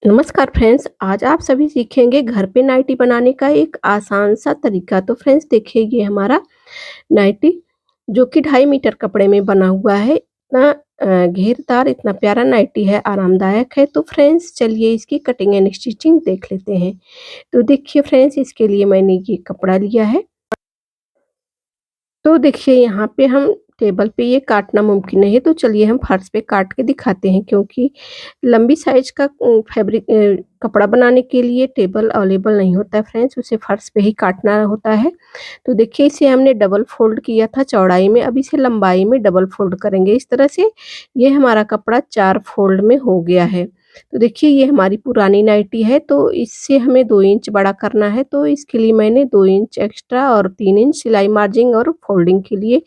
नमस्कार फ्रेंड्स, आज आप सभी सीखेंगे घर पे नाइटी बनाने का एक आसान सा तरीका। तो फ्रेंड्स देखिए, ये हमारा नाइटी जो कि 2.5 मीटर कपड़े में बना हुआ है। इतना घेरदार, इतना प्यारा नाइटी है, आरामदायक है। तो फ्रेंड्स चलिए इसकी कटिंग एंड स्टिचिंग देख लेते हैं। तो देखिए फ्रेंड्स, इसके लिए मैंने ये कपड़ा लिया है। तो देखिए यहाँ पे हम टेबल पे ये काटना मुमकिन नहीं है, तो चलिए हम फर्श पे काट के दिखाते हैं, क्योंकि लंबी साइज का फैब्रिक कपड़ा बनाने के लिए टेबल अवेलेबल नहीं होता है फ्रेंड्स, उसे फर्श पे ही काटना होता है। तो देखिए इसे हमने डबल फोल्ड किया था चौड़ाई में, अब इसे लंबाई में डबल फोल्ड करेंगे इस तरह से। ये हमारा कपड़ा 4 फोल्ड में हो गया है। तो देखिए ये हमारी पुरानी नाइटी है, तो इससे हमें 2 इंच बड़ा करना है, तो इसके लिए मैंने 2 इंच एक्स्ट्रा और 3 इंच सिलाई मार्जिन और फोल्डिंग के लिए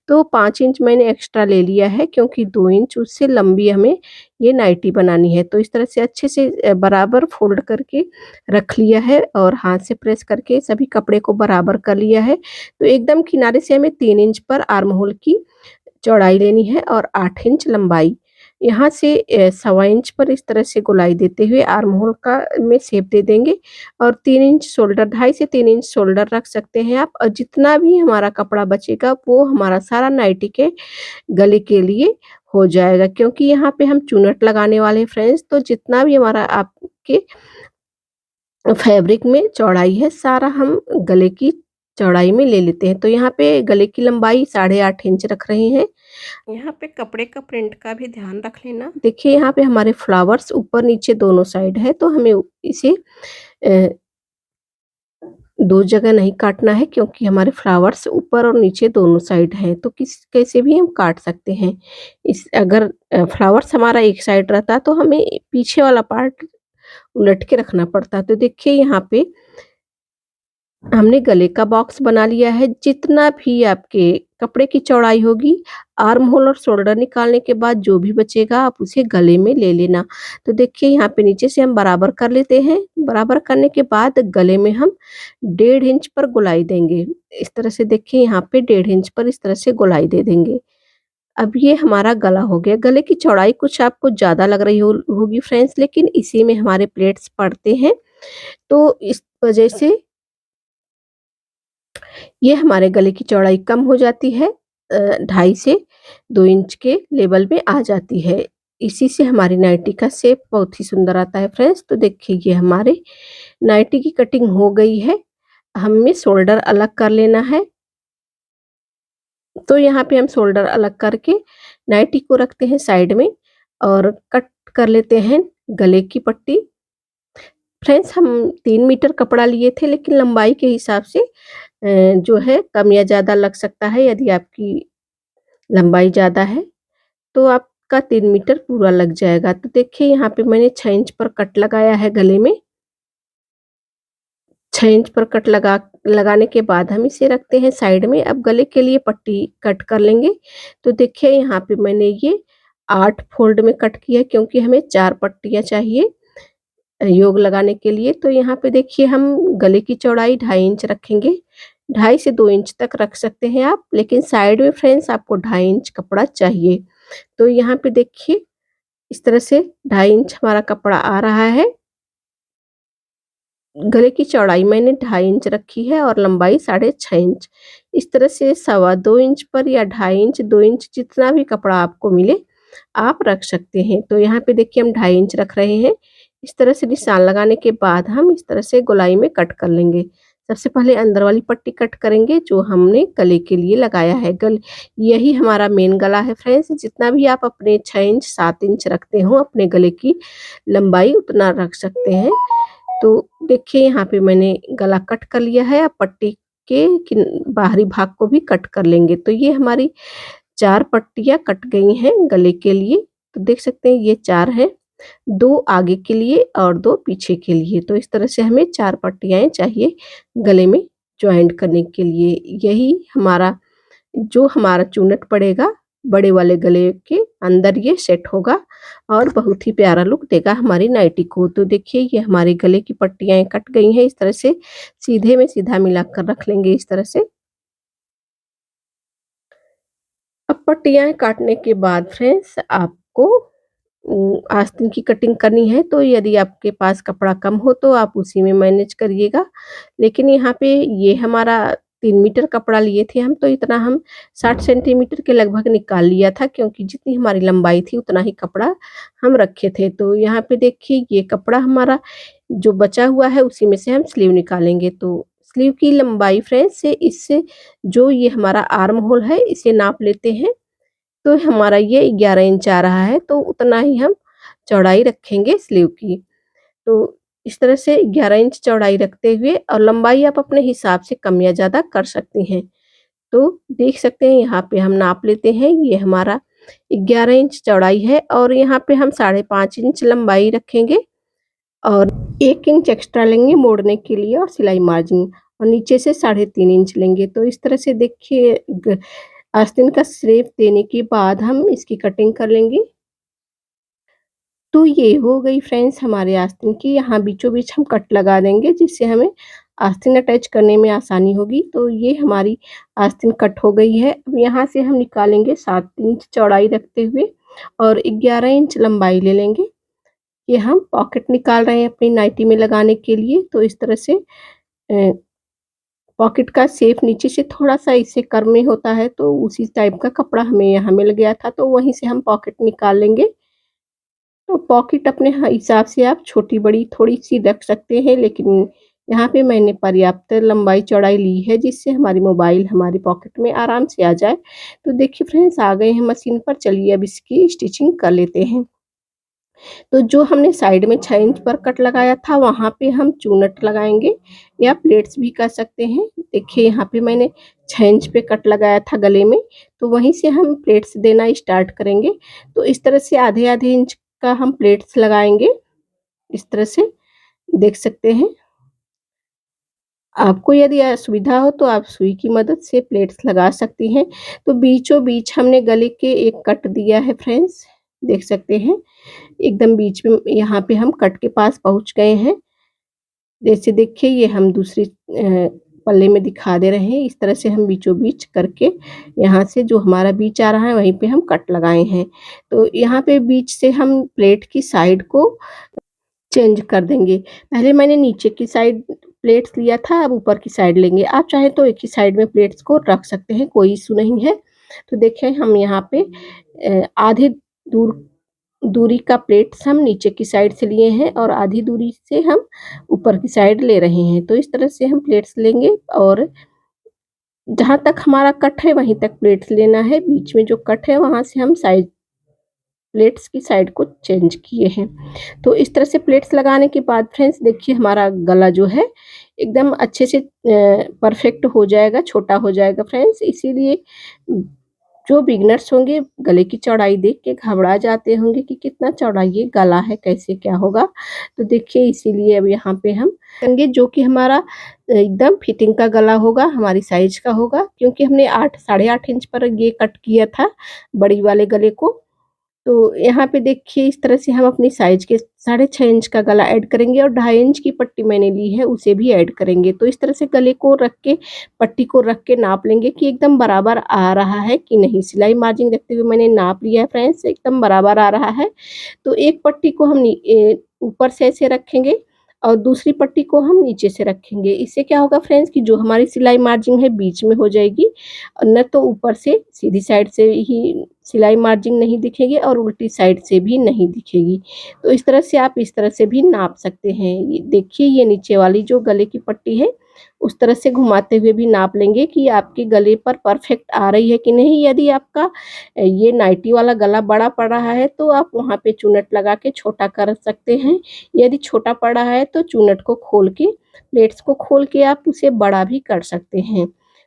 तो 5 इंच मैंने एक्स्ट्रा ले लिया है, क्योंकि 2 इंच उससे लंबी हमें ये नाइटी बनानी है। तो इस तरह से अच्छे से बराबर फ़ोल्ड करके रख लिया है और हाथ से प्रेस करके सभी कपड़े को बराबर कर लिया है। तो एकदम किनारे से हमें 3 इंच पर आर्म होल की चौड़ाई लेनी है और 8 इंच लंबाई। यहाँ से सवा इंच पर इस तरह से गोलाई देते हुए आर्म होल का में शेप दे देंगे और 3 इंच शोल्डर, 2.5 से 3 इंच शोल्डर रख सकते हैं आप, और जितना भी हमारा कपड़ा बचेगा वो हमारा सारा नाइटी के गले के लिए हो जाएगा, क्योंकि यहाँ पे हम चुन्नट लगाने वाले हैं फ्रेंड्स। तो जितना भी हमारा आपके फैब्रिक में चौड़ाई है, सारा हम गले की चौड़ाई में ले लेते हैं। तो यहाँ पे गले की लंबाई 8.5 इंच रख रहे हैं। यहाँ पे कपड़े का प्रिंट का भी ध्यान रख लेना। देखिए यहाँ पे हमारे फ्लावर्स ऊपर नीचे दोनों साइड है, तो हमें इसे 2 जगह नहीं काटना है, क्योंकि हमारे फ्लावर्स ऊपर और नीचे दोनों साइड हैं, तो किस कैसे भी हम काट सकते हैं। इस अगर फ्लावर्स हमारा एक साइड रहता तो हमें पीछे वाला पार्ट उलट के रखना पड़ता। तो देखिए यहाँ पे हमने गले का बॉक्स बना लिया है। जितना भी आपके कपड़े की चौड़ाई होगी, आर्म होल और शोल्डर निकालने के बाद जो भी बचेगा आप उसे गले में ले लेना। तो देखिए यहाँ पे नीचे से हम बराबर कर लेते हैं। बराबर करने के बाद गले में हम 1.5 इंच पर गोलाई देंगे। इस तरह से देखिए यहाँ पे 1.5 इंच पर इस तरह से गोलाई दे देंगे। अब ये हमारा गला हो गया। गले की चौड़ाई कुछ आपको ज़्यादा लग रही होगी फ्रेंड्स, लेकिन इसी में हमारे प्लेट्स पड़ते हैं। तो इस वजह से ये हमारे गले की चौड़ाई कम हो जाती है, 2.5 से 2 इंच के लेवल में आ जाती है। इसी से हमारी नाइटी का शेप बहुत ही सुंदर आता है फ्रेंड्स। तो देखिए ये हमारे नाइटी की कटिंग हो गई है। हमें शोल्डर अलग कर लेना है। तो यहाँ पे हम शोल्डर अलग करके नाइटी को रखते हैं साइड में और कट कर लेते हैं गले की पट्टी। फ्रेंड्स हम 3 मीटर कपड़ा लिए थे, लेकिन लंबाई के हिसाब से जो है कम या ज़्यादा लग सकता है। यदि आपकी लंबाई ज़्यादा है तो आपका 3 मीटर पूरा लग जाएगा। तो देखिए यहाँ पे मैंने 6 इंच पर कट लगाया है गले में। 6 इंच पर कट लगाने के बाद हम इसे रखते हैं साइड में। अब गले के लिए पट्टी कट कर लेंगे। तो देखिए यहाँ पे मैंने ये 8 फोल्ड में कट किया, क्योंकि हमें 4 पट्टियाँ चाहिए योग लगाने के लिए। तो यहाँ पे देखिए हम गले की चौड़ाई 2.5 इंच रखेंगे। 2.5 से 2 इंच तक रख सकते हैं आप, लेकिन साइड में फ्रेंड्स आपको 2.5 इंच कपड़ा चाहिए। तो यहाँ पे देखिए इस तरह से 2.5 इंच हमारा कपड़ा आ रहा है। गले की चौड़ाई मैंने 2.5 इंच रखी है और लंबाई 6.5 इंच। इस तरह से 2.25 इंच पर या 2.5 इंच, 2 इंच जितना भी कपड़ा आपको मिले आप रख सकते हैं। तो यहाँ पे देखिए हम 2.5 इंच रख रहे हैं। इस तरह से निशान लगाने के बाद हम इस तरह से गोलाई में कट कर लेंगे। सबसे पहले अंदर वाली पट्टी कट करेंगे जो हमने गले के लिए लगाया है। यही हमारा मेन गला है फ्रेंड्स। जितना भी आप अपने 6 इंच 7 इंच रखते हो अपने गले की लंबाई, उतना रख सकते हैं। तो देखिए यहाँ पे मैंने गला कट कर लिया है। अब पट्टी के बाहरी भाग को भी कट कर लेंगे। तो ये हमारी 4 पट्टियाँ कट गई हैं गले के लिए। तो देख सकते हैं ये 4 हैं, 2 आगे के लिए और 2 पीछे के लिए। तो इस तरह से हमें 4 पट्टियाँ चाहिए गले में जॉइंट करने के लिए। यही हमारा जो हमारा चूनट पड़ेगा बड़े वाले गले के अंदर ये सेट होगा और बहुत ही प्यारा लुक देगा हमारी नाइटी को। तो देखिए ये हमारे गले की पट्टियाँ कट गई हैं। इस तरह से सीधे में सीधा मिलाकर रख लेंगे इस तरह से। अब पट्टियाँ काटने के बाद फ्रेंड्स आपको आस्तीन की कटिंग करनी है तो यदि आपके पास कपड़ा कम हो तो आप उसी में मैनेज करिएगा। लेकिन यहाँ पे ये हमारा 3 मीटर कपड़ा लिए थे हम, तो इतना हम 60 सेंटीमीटर के लगभग निकाल लिया था, क्योंकि जितनी हमारी लंबाई थी उतना ही कपड़ा हम रखे थे। तो यहाँ पे देखिए ये कपड़ा हमारा जो बचा हुआ है उसी में से हम स्लीव निकालेंगे। तो स्लीव की लंबाई फ्रेंड्स से इससे जो ये हमारा आर्म होल है इसे नाप लेते हैं। तो हमारा ये 11 इंच आ रहा है, तो उतना ही हम चौड़ाई रखेंगे स्लीव की। तो इस तरह से 11 इंच चौड़ाई रखते हुए और लंबाई आप अपने हिसाब से कम या ज़्यादा कर सकती हैं। तो देख सकते हैं यहाँ पे हम नाप लेते हैं, ये हमारा 11 इंच चौड़ाई है और यहाँ पे हम 5.5 इंच लंबाई रखेंगे और 1 इंच एक्स्ट्रा लेंगे मोड़ने के लिए और सिलाई मार्जिन, और नीचे से 3.5 इंच लेंगे। तो इस तरह से देखिए आस्तीन का शेप देने के बाद हम इसकी कटिंग कर लेंगे। तो ये हो गई फ्रेंड्स हमारे आस्तीन की, यहाँ बीचों-बीच हम कट लगा देंगे जिससे हमें आस्तीन अटैच करने में आसानी होगी। तो ये हमारी आस्तीन कट हो गई है। अब यहाँ से हम निकालेंगे 7 इंच चौड़ाई रखते हुए और 11 इंच लंबाई ले लेंगे। ये हम पॉकेट निकाल रहे हैं अपनी नाइटी में लगाने के लिए। तो इस तरह से पॉकेट का शेप नीचे से थोड़ा-सा इससे कर्व में होता है, तो उसी टाइप का कपड़ा हमें यहाँ मिल गया था, तो वहीं से हम पॉकेट निकाल लेंगे। तो पॉकेट अपने हिसाब से आप छोटी-बड़ी थोड़ी-सी रख सकते हैं, लेकिन यहाँ पे मैंने पर्याप्त लंबाई-चौड़ाई ली है, जिससे हमारी मोबाइल हमारी पॉकेट में आराम से आ जाए। तो देखिए फ्रेंड्स आ गए हैं मशीन पर, चलिए अब इसकी स्टिचिंग कर लेते हैं। तो जो हमने साइड में 6 इंच पर कट लगाया था, वहाँ पे हम चूनट लगाएँगे या प्लेट्स भी कर सकते हैं। देखिए यहाँ पे मैंने 6 इंच पे कट लगाया था गले में, तो वहीं से हम प्लेट्स देना स्टार्ट करेंगे। तो इस तरह से आधे-आधे इंच का हम प्लेट्स लगाएँगे, इस तरह से देख सकते हैं। आपको यदि असुविधा हो तो आप सुई की मदद से प्लेट्स लगा सकती हैं। तो बीचों-बीच हमने गले के एक कट दिया है फ्रेंड्स, देख सकते हैं। एकदम बीच में यहाँ पे हम कट के पास पहुँच गए हैं। जैसे देखिए ये हम दूसरी पल्ले में दिखा दे रहे हैं, इस तरह से हम बीचों-बीच करके यहाँ से जो हमारा बीच आ रहा है वहीं पे हम कट लगाए हैं। तो यहाँ पे बीच से हम प्लेट की साइड को चेंज कर देंगे। पहले मैंने नीचे की साइड प्लेट्स लिया था, अब ऊपर की साइड लेंगे। आप चाहें तो एक ही साइड में प्लेट्स को रख सकते हैं, कोई इश्यू नहीं है। तो देखिए हम यहाँ पे आधे दूर दूरी का प्लेट्स हम नीचे की साइड से लिए हैं और आधी दूरी से हम ऊपर की साइड ले रहे हैं। तो इस तरह से हम प्लेट्स लेंगे और जहाँ तक हमारा कट है वहीं तक प्लेट्स लेना है। बीच में जो कट है वहाँ से हम साइड प्लेट्स की साइड को चेंज किए हैं। तो इस तरह से प्लेट्स लगाने के बाद फ्रेंड्स देखिए हमारा गला जो है एकदम अच्छे से परफेक्ट हो जाएगा, छोटा हो जाएगा फ्रेंड्स। इसीलिए जो बिगिनर्स होंगे गले की चौड़ाई देख के घबरा जाते होंगे कि कितना चौड़ा ये गला है, कैसे क्या होगा? तो देखिए इसीलिए अब यहाँ पे हम करेंगे जो कि हमारा एकदम फिटिंग का गला होगा, हमारी साइज़ का होगा, क्योंकि हमने 8 साढ़े 8 इंच पर ये कट किया था बड़ी वाले गले को। तो यहाँ पे देखिए इस तरह से हम अपनी साइज़ के 6.5 इंच का गला ऐड करेंगे और 2.5 इंच की पट्टी मैंने ली है उसे भी ऐड करेंगे। तो इस तरह से गले को रख के पट्टी को रख के नाप लेंगे कि एकदम बराबर आ रहा है कि नहीं। सिलाई मार्जिन रखते हुए मैंने नाप लिया है फ्रेंड्स, एकदम बराबर आ रहा है। तो एक पट्टी को हम ऊपर से ऐसे रखेंगे और दूसरी पट्टी को हम नीचे से रखेंगे। इससे क्या होगा फ्रेंड्स कि जो हमारी सिलाई मार्जिन है बीच में हो जाएगी, न तो ऊपर से सीधी साइड से ही सिलाई मार्जिन नहीं दिखेगी और उल्टी साइड से भी नहीं दिखेगी। तो इस तरह से आप इस तरह से भी नाप सकते हैं। ये देखिए ये नीचे वाली जो गले की पट्टी है, उस तरह से घुमाते हुए भी नाप लेंगे कि आपके गले पर परफेक्ट आ रही है कि नहीं। यदि आपका ये नाइटी वाला गला बड़ा पड़ रहा है तो आप वहाँ पे चूनट लगा के छोटा कर सकते हैं। यदि छोटा पड़ रहा है तो चूनट को खोल के प्लेट्स को खोल के आप उसे बड़ा भी कर सकते हैं।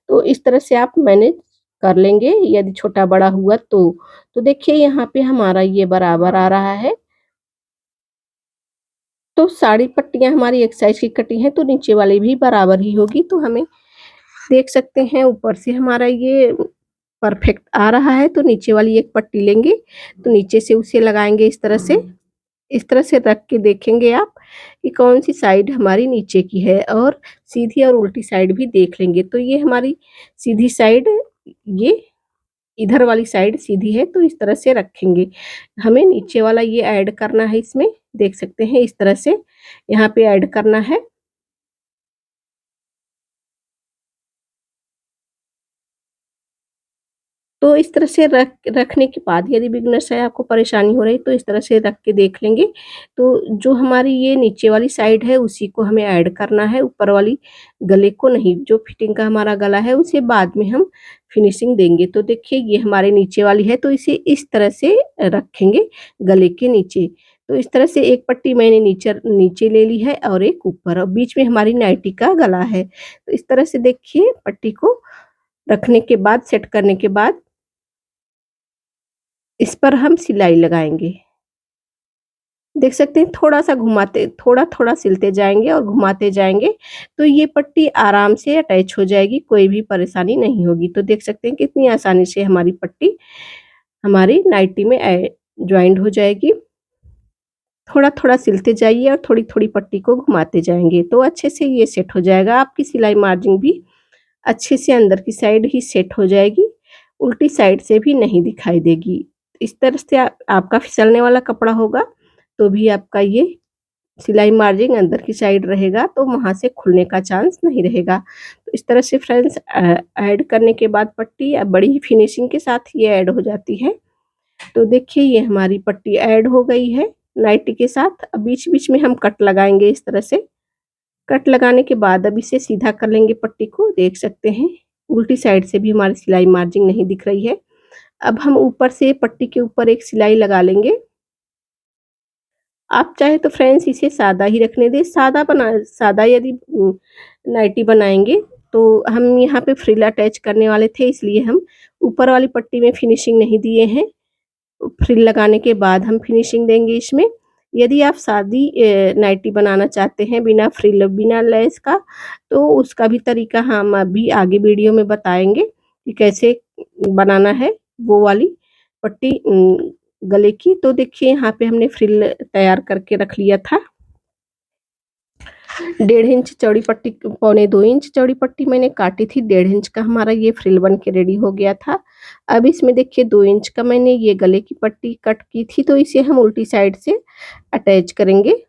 तो इस तरह से आप मैनेज कर लेंगे यदि छोटा-बड़ा हुआ तो। तो देखिए यहाँ पे हमारा ये बराबर आ रहा है। तो सारी पट्टियाँ हमारी एक साइज़ की कटी हैं तो नीचे वाली भी बराबर ही होगी। तो हमें देख सकते हैं ऊपर से हमारा ये परफेक्ट आ रहा है, तो नीचे वाली एक पट्टी लेंगे, तो नीचे से उसे लगाएँगे इस तरह से। इस तरह से रख के देखेंगे आप कि कौन-सी साइड हमारी नीचे की है और सीधी और उल्टी साइड भी देख लेंगे। तो ये हमारी सीधी साइड ये इधर वाली साइड सीधी है तो इस तरह से रखेंगे। हमें नीचे वाला ये ऐड करना है इसमें, देख सकते हैं इस तरह से यहाँ पे ऐड करना है। तो इस तरह से रखने के बाद यदि बिगिनर से आपको परेशानी हो रही तो इस तरह से रख के देख लेंगे। तो जो हमारी ये नीचे वाली साइड है उसी को हमें ऐड करना है, ऊपर वाली गले को नहीं। जो फिटिंग का हमारा गला है उसे बाद में हम फिनिशिंग देंगे। तो देखिए ये हमारे नीचे वाली है तो इसे इस तरह से रखेंगे गले के नीचे। तो इस तरह से एक पट्टी मैंने नीचे नीचे ले ली है और एक ऊपर, और बीच में हमारी नाइटी का गला है। तो इस तरह से देखिए पट्टी को रखने के बाद, सेट करने के बाद इस पर हम सिलाई लगाएँगे। देख सकते हैं थोड़ा-सा घुमाते, थोड़ा-थोड़ा सिलते जाएँगे और घुमाते जाएँगे, तो ये पट्टी आराम से अटैच हो जाएगी, कोई भी परेशानी नहीं होगी। तो देख सकते हैं कितनी आसानी से हमारी पट्टी हमारी नाइटी में जॉइंट हो जाएगी। थोड़ा-थोड़ा सिलते जाइए और थोड़ी-थोड़ी पट्टी को घुमाते जाएँगे, तो अच्छे से ये सेट हो जाएगा। आपकी सिलाई मार्जिन भी अच्छे से अंदर की साइड ही सेट हो जाएगी, उल्टी साइड से भी नहीं दिखाई देगी। इस तरह से आपका फिसलने वाला कपड़ा होगा, तो भी आपका ये सिलाई मार्जिन अंदर की साइड रहेगा, तो वहाँ से खुलने का चांस नहीं रहेगा। तो इस तरह से फ्रेंड्स ऐड करने के बाद पट्टी बड़ी ही फिनिशिंग के साथ ये ऐड हो जाती है। तो देखिए ये हमारी पट्टी ऐड हो गई है नाइटी के साथ। अब बीच-बीच में हम कट लगाएँगे इस तरह से। कट लगाने के बाद अब इसे सीधा कर लेंगे पट्टी को, देख सकते हैं उल्टी साइड से भी हमारी सिलाई मार्जिन नहीं दिख रही है। अब हम ऊपर से पट्टी के ऊपर एक सिलाई लगा लेंगे। आप चाहे तो फ्रेंड्स इसे सादा ही रखने दें, सादा यदि नाइटी बनाएँगे तो हम यहाँ पे फ्रिल अटैच करने वाले थे, इसलिए हम ऊपर वाली पट्टी में फिनिशिंग नहीं दिए हैं। फ्रिल लगाने के बाद हम फिनिशिंग देंगे इसमें। यदि आप सादी नाइटी बनाना चाहते हैं बिना फ्रिल, बिना लेस का, तो उसका भी तरीका हम अभी आगे वीडियो में बताएँगे कि कैसे बनाना है वो वाली पट्टी गले की। तो देखिए यहाँ पे हमने फ्रिल तैयार करके रख लिया था। 1.5 इंच चौड़ी पट्टी, पौने 2 इंच चौड़ी पट्टी मैंने काटी थी, 1.5 इंच का हमारा ये फ्रिल बन के रेडी हो गया था। अब इसमें देखिए 2 इंच का मैंने ये गले की पट्टी कट की थी, तो इसे हम उल्टी साइड से अटैच करेंगे।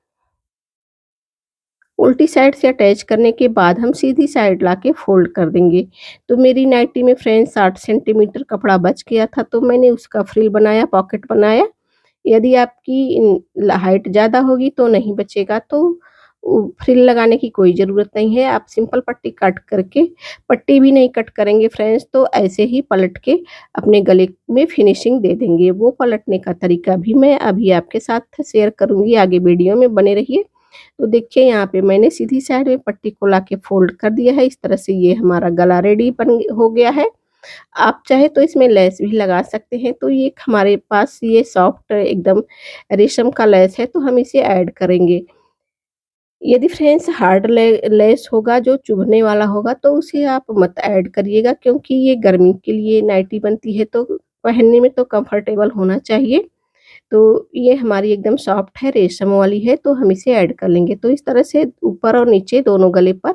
उल्टी साइड से अटैच करने के बाद हम सीधी साइड लाके फ़ोल्ड कर देंगे। तो मेरी नाइटी में फ्रेंड्स 60 सेंटीमीटर कपड़ा बच गया था, तो मैंने उसका फ्रिल बनाया, पॉकेट बनाया। यदि आपकी हाइट ज़्यादा होगी तो नहीं बचेगा, तो फ्रिल लगाने की कोई ज़रूरत नहीं है। आप सिंपल पट्टी कट करके, पट्टी भी नहीं कट करेंगे फ्रेंड्स, तो ऐसे ही पलट के अपने गले में फिनिशिंग दे देंगे। वो पलटने का तरीका भी मैं अभी आपके साथ शेयर करूँगी, आगे वीडियो में बने रहिए। तो देखिए यहाँ पे मैंने सीधी साइड में पट्टी को लाके फ़ोल्ड कर दिया है। इस तरह से ये हमारा गला रेडी हो गया है। आप चाहे तो इसमें लेस भी लगा सकते हैं। तो ये हमारे पास ये सॉफ्ट एकदम रेशम का लेस है, तो हम इसे ऐड करेंगे। यदि फ्रेंड्स हार्ड लेस होगा जो चुभने वाला होगा तो उसे आप मत ऐड करिएगा, क्योंकि ये गर्मी के लिए नाइटी बनती है, तो पहनने में तो कंफर्टेबल होना चाहिए। तो ये हमारी एकदम सॉफ्ट है, रेशम वाली है, तो हम इसे ऐड कर लेंगे। तो इस तरह से ऊपर और नीचे दोनों गले पर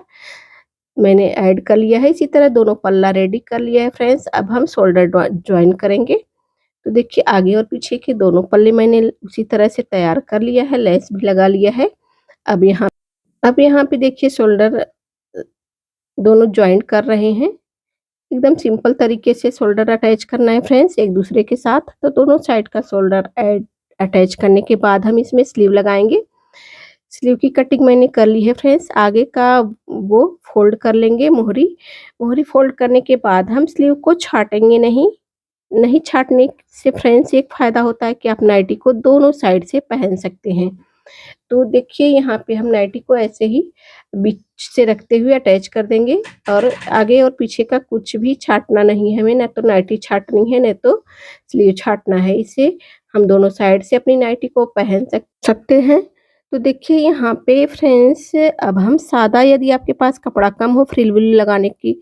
मैंने ऐड कर लिया है। इसी तरह दोनों पल्ला रेडी कर लिया है फ्रेंड्स। अब हम शोल्डर जॉइन करेंगे। तो देखिए आगे और पीछे के दोनों पल्ले मैंने उसी तरह से तैयार कर लिया है, लेस भी लगा लिया है। अब यहाँ पे देखिए शोल्डर दोनों जॉइंट कर रहे हैं। एकदम सिंपल तरीके से शोल्डर अटैच करना है फ्रेंड्स एक दूसरे के साथ। तो दोनों साइड का शोल्डर अटैच करने के बाद हम इसमें स्लीव लगाएँगे। स्लीव की कटिंग मैंने कर ली है फ्रेंड्स। आगे का वो फ़ोल्ड कर लेंगे मोहरी। मोहरी फ़ोल्ड करने के बाद हम स्लीव को छाटेंगे नहीं। नहीं छाटने से फ्रेंड्स एक फ़ायदा होता है कि आप नाइटी को दोनों साइड से पहन सकते हैं। तो देखिए यहाँ पे हम नाइटी को ऐसे ही बीच से रखते हुए अटैच कर देंगे, और आगे और पीछे का कुछ भी छाटना नहीं है हमें, ना तो नाइटी छाटनी है, ना तो स्लीव छाटना है। इसे हम दोनों साइड से अपनी नाइटी को पहन सकते हैं। तो देखिए यहाँ पे फ्रेंड्स अब हम सादा, यदि आपके पास कपड़ा कम हो, फ्रिल-विल लगाने की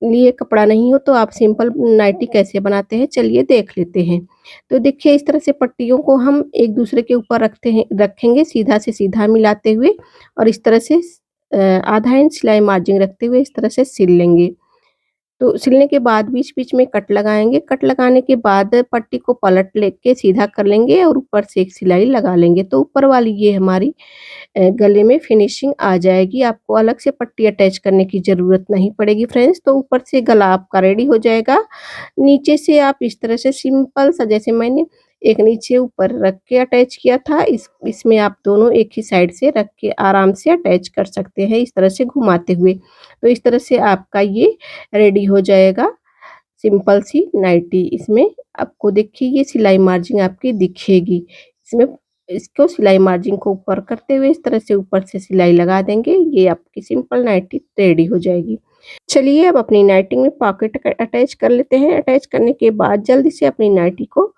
लिए कपड़ा नहीं हो, तो आप सिंपल नाइटी कैसे बनाते हैं चलिए देख लेते हैं। तो देखिए इस तरह से पट्टियों को हम एक दूसरे के ऊपर रखेंगे सीधा से सीधा मिलाते हुए, और इस तरह से आधा इंच सिलाई मार्जिन रखते हुए इस तरह से सिल लेंगे। तो सिलने के बाद बीच-बीच में कट लगाएँगे, कट लगाने के बाद पट्टी को पलट लेके सीधा कर लेंगे और ऊपर से एक सिलाई लगा लेंगे। तो ऊपर वाली ये हमारी गले में फिनिशिंग आ जाएगी, आपको अलग से पट्टी अटैच करने की ज़रूरत नहीं पड़ेगी फ्रेंड्स। तो ऊपर से गला आपका रेडी हो जाएगा। नीचे से आप इस तरह से सिंपल सा जैसे मैंने एक नीचे ऊपर रख के अटैच किया था, इसमें आप दोनों एक ही साइड से रख के आराम से अटैच कर सकते हैं, इस तरह से घुमाते हुए। तो इस तरह से आपका ये रेडी हो जाएगा, सिंपल सी नाइटी। इसमें आपको देखिए ये सिलाई मार्जिन आपकी दिखेगी। इसमें इसको सिलाई मार्जिन को ऊपर करते हुए इस तरह से ऊपर से सिलाई लगा देंगे, ये आपकी सिंपल नाइटी रेडी हो जाएगी। चलिए अब अपनी नाइटी में पॉकेट अटैच कर लेते हैं। अटैच करने के बाद जल्दी से अपनी नाइटी को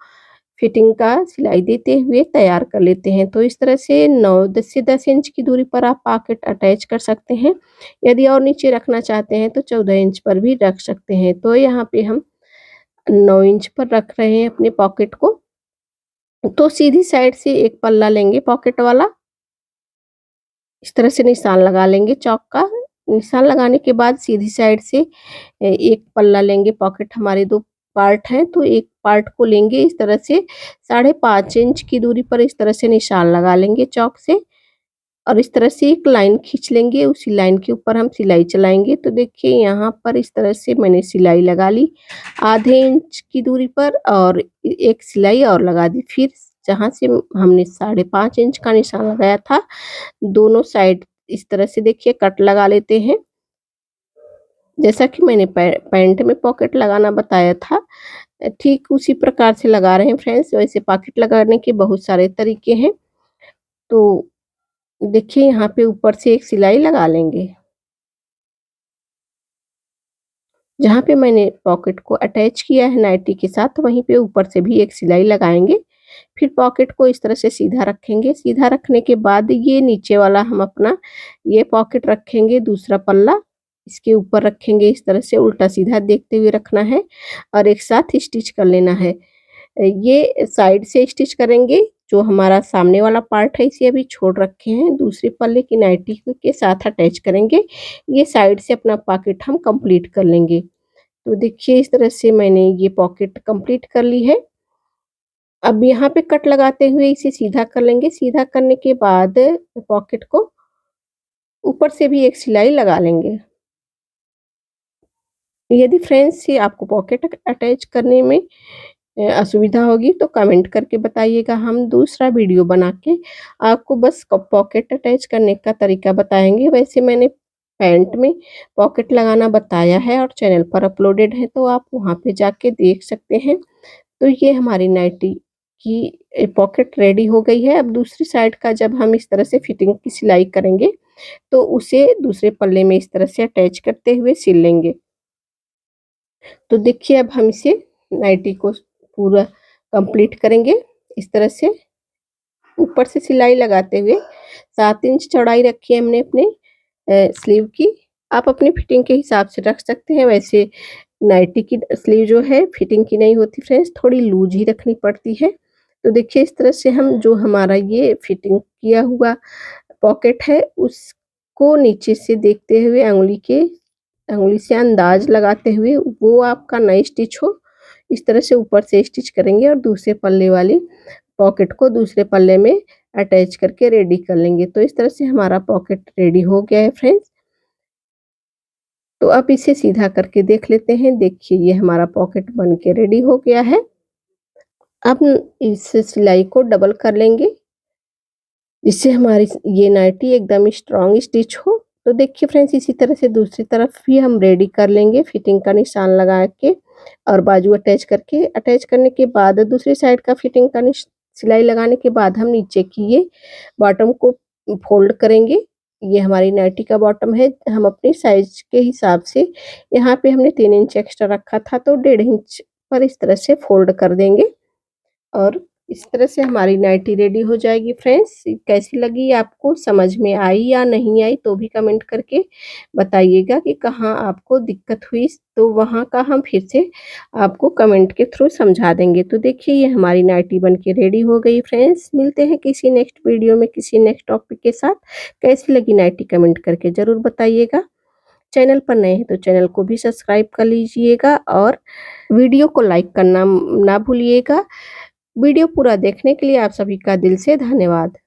फिटिंग का सिलाई देते हुए तैयार कर लेते हैं। तो इस तरह से 9 से 10 इंच की दूरी पर आप पॉकेट अटैच कर सकते हैं। यदि और नीचे रखना चाहते हैं तो 14 इंच पर भी रख सकते हैं। तो यहाँ पे हम 9 इंच पर रख रहे हैं अपने पॉकेट को। तो सीधी साइड से एक पल्ला लेंगे पॉकेट वाला, इस तरह से निशान लगा लेंगे चॉक का। निशान लगाने के बाद सीधी साइड से एक पल्ला लेंगे, पॉकेट हमारे 2 पार्ट हैं तो एक पार्ट को लेंगे इस तरह से 5.5 इंच की दूरी पर इस तरह से निशान लगा लेंगे चॉक से और इस तरह से एक लाइन खींच लेंगे, उसी लाइन के ऊपर हम सिलाई चलाएँगे। तो देखिए यहाँ पर इस तरह से मैंने सिलाई लगा ली आधे इंच की दूरी पर और एक सिलाई और लगा दी। फिर जहाँ से हमने 5.5 इंच का निशान लगाया था, दोनों साइड इस तरह से देखिए कट लगा लेते हैं। जैसा कि मैंने पैंट में पॉकेट लगाना बताया था, ठीक उसी प्रकार से लगा रहे हैं फ्रेंड्स। वैसे पॉकेट लगाने के बहुत सारे तरीके हैं। तो देखिए यहाँ पे ऊपर से एक सिलाई लगा लेंगे। जहाँ पे मैंने पॉकेट को अटैच किया है नाइटी के साथ, वहीं पे ऊपर से भी एक सिलाई लगाएँगे। फिर पॉकेट को इस तरह से सीधा रखेंगे। सीधा रखने के बाद ये नीचे वाला हम अपना ये पॉकेट रखेंगे, दूसरा पल्ला इसके ऊपर रखेंगे, इस तरह से उल्टा-सीधा देखते हुए रखना है और एक साथ स्टिच कर लेना है। ये साइड से स्टिच करेंगे, जो हमारा सामने वाला पार्ट है इसे अभी छोड़ रखे हैं, दूसरे पल्ले की नाइटी के साथ अटैच करेंगे। ये साइड से अपना पॉकेट हम कंप्लीट कर लेंगे। तो देखिए इस तरह से मैंने ये पॉकेट कंप्लीट कर ली है। अब यहाँ पे कट लगाते हुए इसे सीधा कर लेंगे, सीधा करने के बाद पॉकेट को ऊपर से भी एक सिलाई लगा लेंगे। यदि फ्रेंड्स ये आपको पॉकेट अटैच करने में असुविधा होगी तो कमेंट करके बताइएगा, हम दूसरा वीडियो बना के आपको बस पॉकेट अटैच करने का तरीका बताएँगे। वैसे मैंने पैंट में पॉकेट लगाना बताया है और चैनल पर अपलोडेड है, तो आप वहाँ पे जाके देख सकते हैं। तो ये हमारी नाइटी की पॉकेट रेडी हो गई है। अब दूसरी साइड का जब हम इस तरह से फिटिंग की सिलाई करेंगे, तो उसे दूसरे पल्ले में इस तरह से अटैच करते हुए सिल लेंगे। तो देखिए अब हम इसे नाइटी को पूरा कंप्लीट करेंगे। इस तरह से ऊपर से सिलाई लगाते हुए 7 इंच चौड़ाई रखी है हमने अपने स्लीव की। आप अपनी फिटिंग के हिसाब से रख सकते हैं। वैसे नाइटी की स्लीव जो है फिटिंग की नहीं होती फ्रेंड्स, थोड़ी लूज़ ही रखनी पड़ती है। तो देखिए इस तरह से हम जो हमारा ये फिटिंग किया हुआ पॉकेट है, उसको नीचे से देखते हुए अंगुली से अंदाज़ लगाते हुए वो आपका नई स्टिच हो, इस तरह से ऊपर से स्टिच करेंगे और दूसरे पल्ले वाली पॉकेट को दूसरे पल्ले में अटैच करके रेडी कर लेंगे। तो इस तरह से हमारा पॉकेट रेडी हो गया है फ्रेंड्स। तो अब इसे सीधा करके देख लेते हैं। देखिए ये हमारा पॉकेट बन के रेडी हो गया है। अब इस सिलाई को डबल कर लेंगे, जिससे हमारी ये नाइटी एकदम स्ट्रॉन्ग स्टिच हो। तो देखिए फ्रेंड्स इसी तरह से दूसरी तरफ भी हम रेडी कर लेंगे, फिटिंग का निशान लगा के और बाजू अटैच करके। अटैच करने के बाद दूसरी साइड का फिटिंग का सिलाई लगाने के बाद हम नीचे की ये बॉटम को फोल्ड करेंगे। ये हमारी नाइटी का बॉटम है। हम अपनी साइज के हिसाब से यहाँ पे हमने 3 इंच एक्स्ट्रा रखा था, तो 1.5 इंच पर इस तरह से फोल्ड कर देंगे और इस तरह से हमारी नाइटी रेडी हो जाएगी फ्रेंड्स। कैसी लगी आपको, समझ में आई या नहीं आई तो भी कमेंट करके बताइएगा कि कहाँ आपको दिक्कत हुई, तो वहाँ का हम फिर से आपको कमेंट के थ्रू समझा देंगे। तो देखिए ये हमारी नाइटी बन के रेडी हो गई फ्रेंड्स। मिलते हैं किसी नेक्स्ट वीडियो में किसी नेक्स्ट टॉपिक के साथ। कैसी लगी नाइटी कमेंट करके ज़रूर बताइएगा। चैनल पर नए हैं तो चैनल को भी सब्सक्राइब कर लीजिएगा और वीडियो को लाइक करना ना भूलिएगा। वीडियो पूरा देखने के लिए आप सभी का दिल से धन्यवाद।